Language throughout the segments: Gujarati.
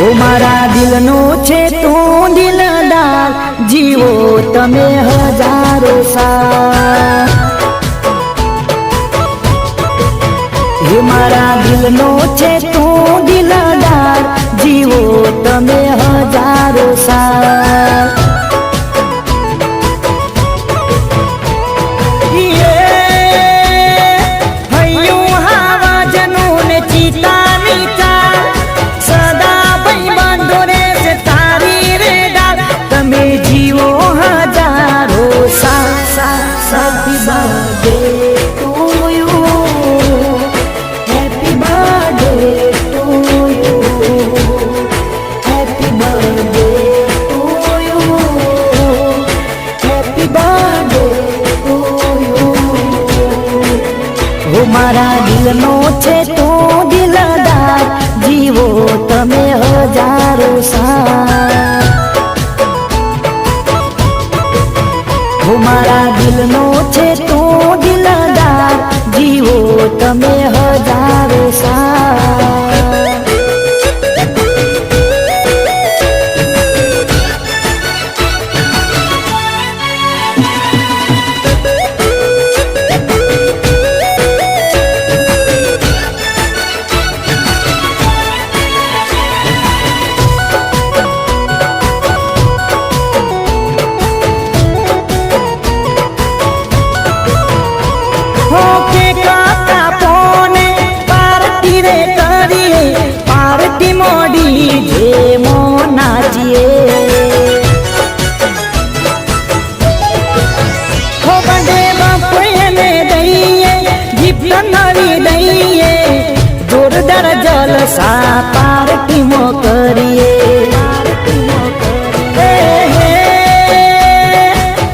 ઓ મારા દિલનો છે તું દિલદાર, જીવો તમે હજારો સાલ। હે મારા દિલનો છે તું દિલદાર, જીવો તમે હજારો સાલ। મારા દિલનો છે તું દિલદાર, જીવો તમે હજારો સાલ। મારા દિલનો છે તું દિલદાર, જીવો તમે હજારો સાલ। જોરદાર જલસા પાર્ટી મો કરીએ,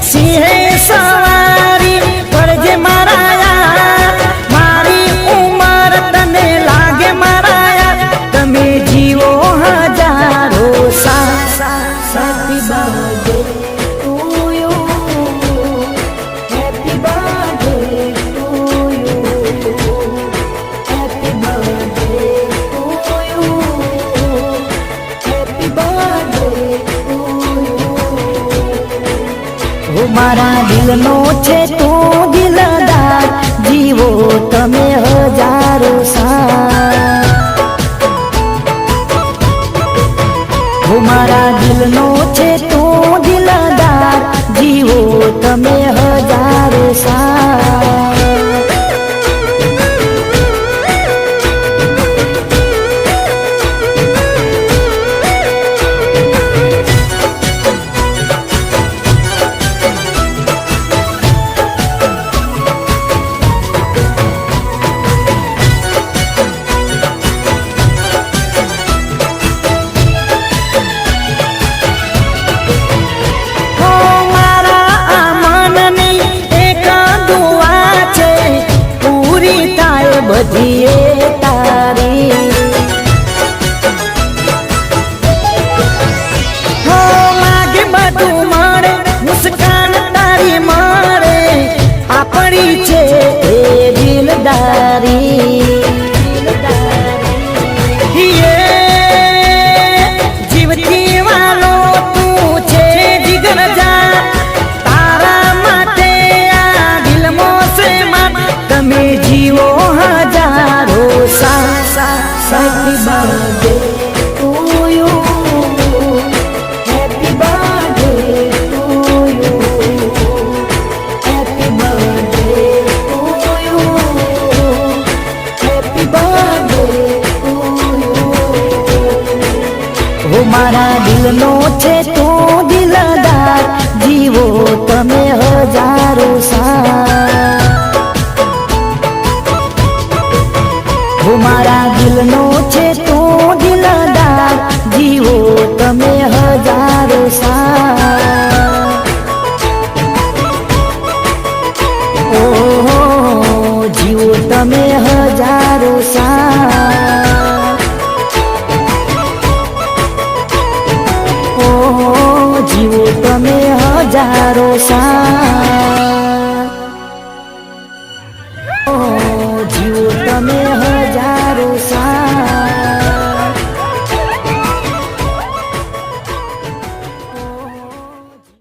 સિંહે સવારી કરજે મારા યાર, મારી ઉંમર તને લાગે મારા યાર, તમે જીવો હજારો સાલ। Happy birthday to you, happy birthday to you, happy birthday to you, happy birthday to you. મારા દિલનો છે તું દિલદાર, જીવો તમે હજારો સાલ। મારા દિલનો છે તું દિલદાર, જીવો તમે હજારો સાલ। બધીએ તારી હો માગે બધું મળે, મુસ્કાન તારી મળે, આપણી છે એ દિલદારી। જીવતી વાલો તું છે જીગર જા, તારા માટે આ દિલમાં છે માર, તમે જીવો હજારો સાલ। Happy birthday to you, happy birthday to you, happy birthday to you, happy birthday to you. મારા દિલનો છે તું દિલદાર, જીવો તમે હજારો સાલ। મારા દિલનો છે તું દિલદાર, જીવો તમે હજારો સાલ। ઓહો જીવો તમે હજારો સાલ। ઓહો જીવો તમે હજારો સાલ। જીવો તમે હજારો સાલ।